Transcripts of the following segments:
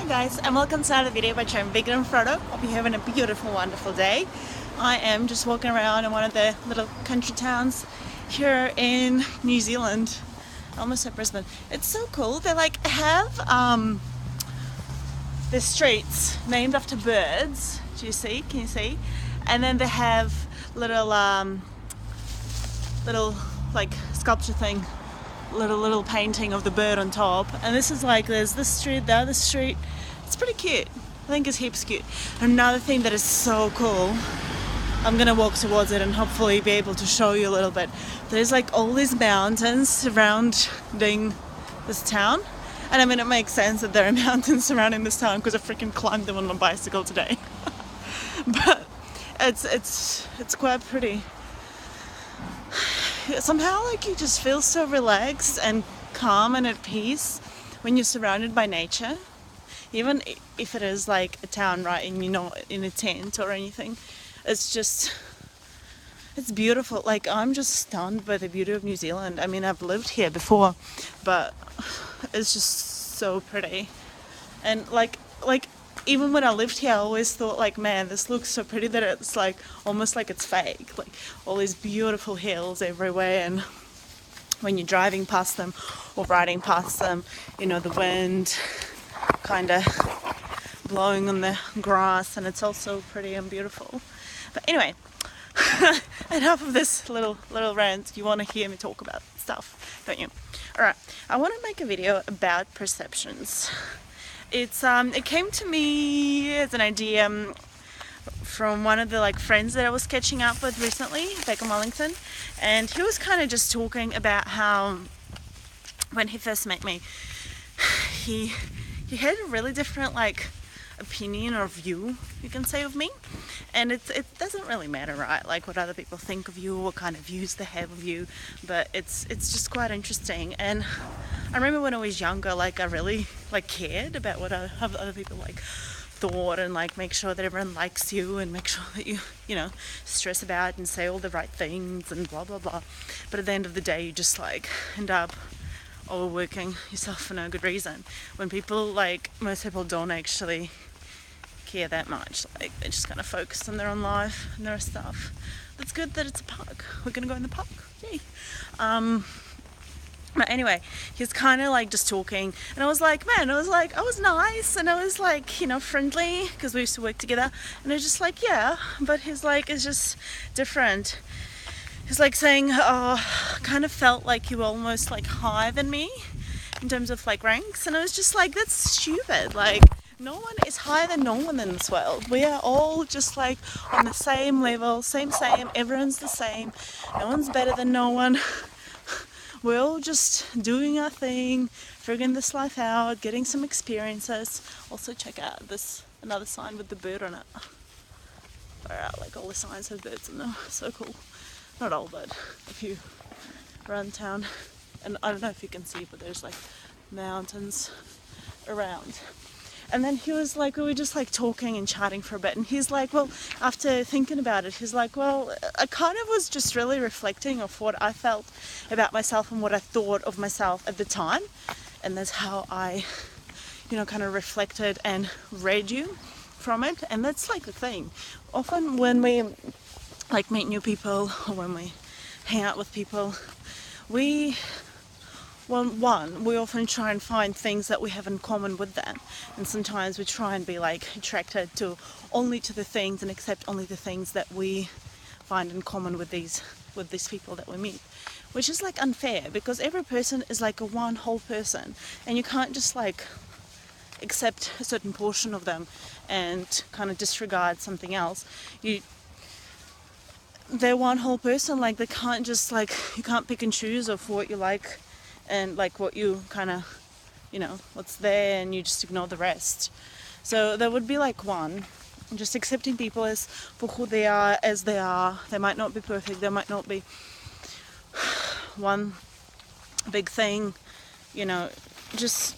guys, and welcome to another video by I'm Vegan and Frodo. Hope you're having a beautiful, wonderful day. I am just walking around in one of the little country towns here in New Zealand. I almost said Brisbane. It's so cool. They like have the streets named after birds. Do you see? Can you see? And then they have little like sculpture thing, little painting of the bird on top. And this is like, there's this street, the other street. It's pretty cute. I think it's heaps cute. Another thing that is so cool, I'm gonna walk towards it and hopefully be able to show you a little bit. There's like all these mountains surrounding this town. And I mean, it makes sense that there are mountains surrounding this town because I freaking climbed them on my bicycle today. But it's quite pretty. Somehow like you just feel so relaxed and calm and at peace when you're surrounded by nature, even if it is like a town, right, and you're not in a tent or anything. It's beautiful. Like, I'm just stunned by the beauty of New Zealand. I mean, I've lived here before, but it's just so pretty. And like even when I lived here, I always thought like, man, this looks so pretty that it's like almost like it's fake. Like all these beautiful hills everywhere, and when you're driving past them or riding past them, you know, the wind kind of blowing on the grass, and it's also pretty and beautiful. But anyway, enough of this little rant. You want to hear me talk about stuff, don't you? Alright, I want to make a video about perceptions. It came to me as an idea from one of the like friends that I was catching up with recently back in Wellington, and he was kind of just talking about how when he first met me, he had a really different like opinion or view, you can say, of me. And it doesn't really matter, right, like what other people think of you, what kind of views they have of you, but it's just quite interesting. And I remember when I was younger, like I really like cared about what other people like thought, and like make sure that everyone likes you and make sure that you know, stress about and say all the right things and blah blah blah. But at the end of the day, you just like end up overworking yourself for no good reason, when most people don't actually care that much. Like, they just kind of focus on their own life and their stuff. It's good that it's a park. We're gonna go in the park. Yay. But anyway, he's kind of like just talking, and I was like, man, I was nice, and I was like, you know, friendly, because we used to work together. And I was just like, yeah, but he's like, it's just different. He's like saying, oh, I kind of felt like you were almost like higher than me in terms of like ranks. And I was just like, that's stupid. Like, no one is higher than no one in this world. We are all just like on the same level, same. Everyone's the same. No one's better than no one. We're all just doing our thing, figuring this life out, getting some experiences. Also, check out this another sign with the bird on it. Like all the signs have birds in them. So cool. Not all, but a few around town. And I don't know if you can see, but there's like mountains around. And then he was like, we were just like talking and chatting for a bit, and he's like, well, after thinking about it, he's like, well, I kind of was just really reflecting of what I felt about myself and what I thought of myself at the time, and that's how I, you know, kind of reflected and read you from it. And that's like the thing. Often when we like meet new people, or when we hang out with people, we often try and find things that we have in common with them, and sometimes we try and be like attracted to only to the things and accept only the things that we find in common with these people that we meet, which is like unfair, because every person is like a one whole person, and you can't just like accept a certain portion of them and kind of disregard something else. They're one whole person. Like, they can't just like, you can't pick and choose of what you like and like what you kind of, you know, what's there, and you just ignore the rest. So there would be like one, just accepting people as for who they are, as they are. They might not be perfect, they might not be one big thing, you know, just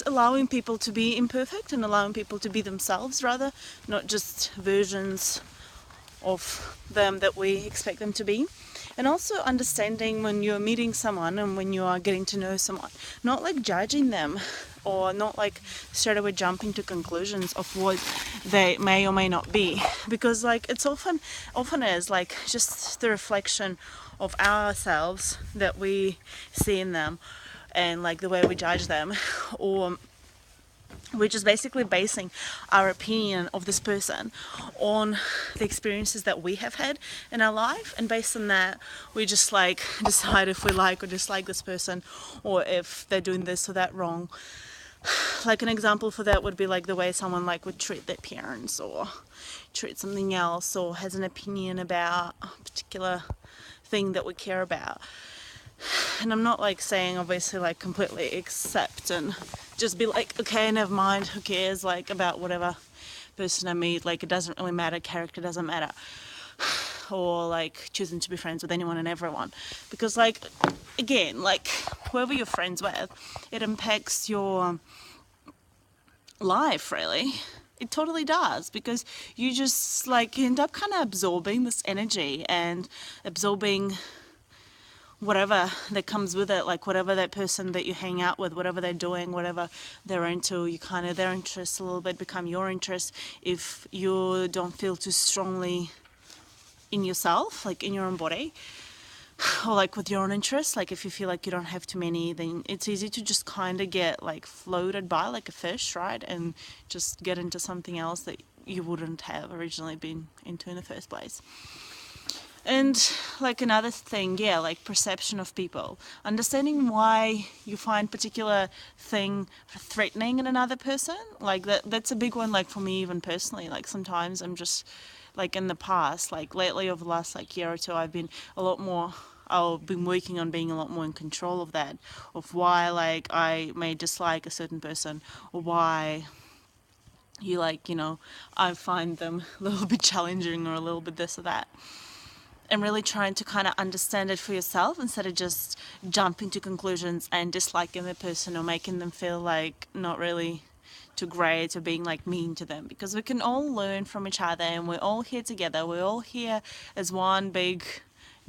allowing people to be imperfect and allowing people to be themselves, rather, not just versions of them that we expect them to be. And also understanding when you're meeting someone and when you are getting to know someone, not like judging them or not like straight away jumping to conclusions of what they may or may not be, because like it's often is like just the reflection of ourselves that we see in them and like the way we judge them, or we're just basically basing our opinion of this person on the experiences that we have had in our life, and based on that we just like decide if we like or dislike this person, or if they're doing this or that wrong. Like an example for that would be like the way someone like would treat their parents or treat something else, or has an opinion about a particular thing that we care about. And I'm not like saying obviously like completely accept and just be like, okay, never mind, who cares, like about whatever person I meet, like it doesn't really matter, character doesn't matter, or like choosing to be friends with anyone and everyone, because like again, like whoever you're friends with, it impacts your life really. It totally does, because you just like you end up kind of absorbing this energy and absorbing whatever that comes with it, like whatever that person that you hang out with, whatever they're doing, whatever they're into, you kind of, their interests a little bit become your interests if you don't feel too strongly in yourself, like in your own body, or like with your own interests. Like if you feel like you don't have too many, then it's easy to just kind of get like floated by like a fish, right, and just get into something else that you wouldn't have originally been into in the first place. And like another thing, yeah, like perception of people, understanding why you find particular thing threatening in another person, like that's a big one. Like for me, even personally, like sometimes I'm just like in the past, like lately over the last like year or two, I've been working on being a lot more in control of that, of why like I may dislike a certain person, or why you like, you know, I find them a little bit challenging or a little bit this or that. And really trying to kind of understand it for yourself instead of just jumping to conclusions and disliking the person or making them feel like not really too great or being like mean to them, because we can all learn from each other and we're all here together. We're all here as one big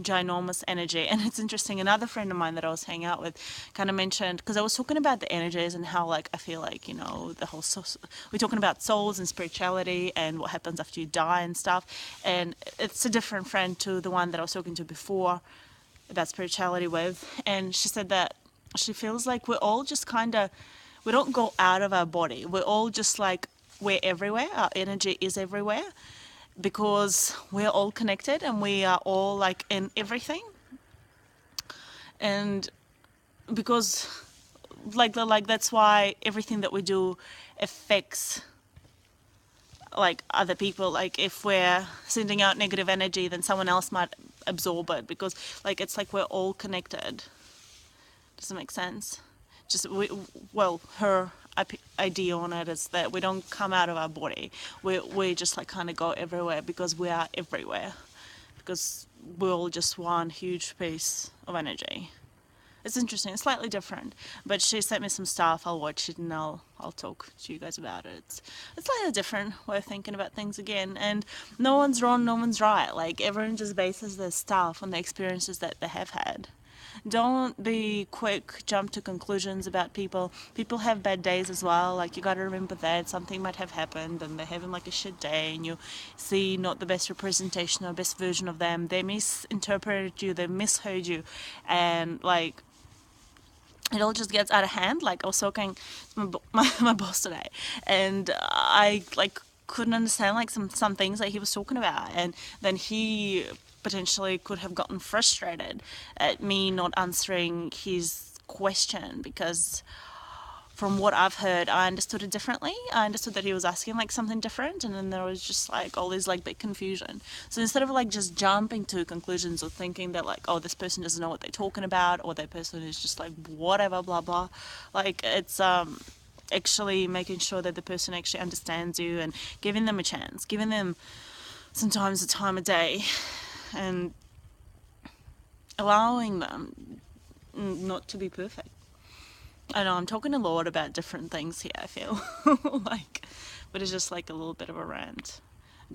ginormous energy. And it's interesting, another friend of mine that I was hanging out with kind of mentioned, because I was talking about the energies and how like I feel like, you know, the whole we're talking about souls and spirituality and what happens after you die and stuff, and it's a different friend to the one that I was talking to before about spirituality with, and she said that she feels like we're all just kind of, we don't go out of our body, we're all just like, we're everywhere, our energy is everywhere, because we're all connected and we are all like in everything. And because like that's why everything that we do affects like other people. Like if we're sending out negative energy, then someone else might absorb it, because like it's like we're all connected. Does it make sense? Just her idea on it is that we don't come out of our body. We just like kind of go everywhere, because we are everywhere, because we're all just one huge piece of energy. It's interesting. It's slightly different, but she sent me some stuff. I'll watch it and I'll talk to you guys about it. It's slightly different way of thinking about things again, and no one's wrong, no one's right. Like everyone just bases their stuff on the experiences that they have had. Don't be quick, jump to conclusions about people. People have bad days as well. Like you got to remember that something might have happened and they're having like a shit day, and you see not the best representation or best version of them. They misinterpreted you, they misheard you, and like it all just gets out of hand. Like I was talking to my boss today, and I like couldn't understand like some things that he was talking about, and then he potentially could have gotten frustrated at me not answering his question, because from what I've heard, I understood it differently. I understood that he was asking like something different, and then there was just like all this like big confusion. So instead of like just jumping to conclusions or thinking that like, oh, this person doesn't know what they're talking about, or that person is just like whatever, blah blah, like it's actually making sure that the person actually understands you and giving them a chance, giving them sometimes the time of day, and allowing them not to be perfect. I know I'm talking a lot about different things here, I feel like, but it's just like a little bit of a rant.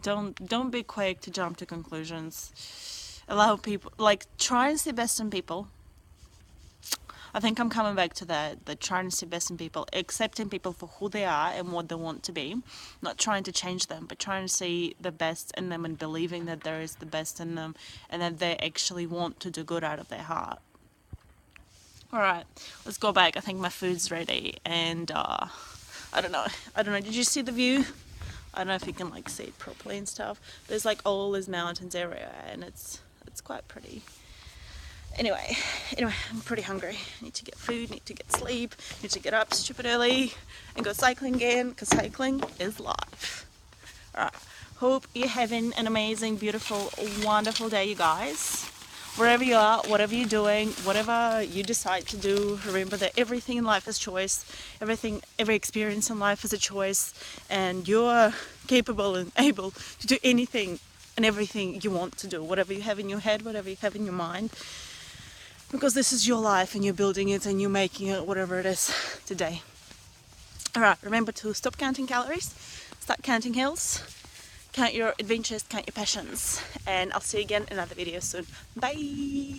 Don't be quick to jump to conclusions. Allow people, like, try and see best in people. I think I'm coming back to that, trying to see best in people, accepting people for who they are and what they want to be, not trying to change them, but trying to see the best in them and believing that there is the best in them and that they actually want to do good out of their heart. Alright, let's go back. I think my food's ready, and I don't know, did you see the view? I don't know if you can like see it properly and stuff. There's like all these mountains everywhere, and it's quite pretty. Anyway, I'm pretty hungry. Need to get food, need to get sleep, need to get up stupid early and go cycling again, because cycling is life. Alright, hope you're having an amazing, beautiful, wonderful day, you guys. Wherever you are, whatever you're doing, whatever you decide to do, remember that everything in life is choice. Every experience in life is a choice, and you're capable and able to do anything and everything you want to do, whatever you have in your head, whatever you have in your mind, because this is your life and you're building it and you're making it, whatever it is today. Alright, remember to stop counting calories, start counting hills, count your adventures, count your passions, and I'll see you again in another video soon. Bye!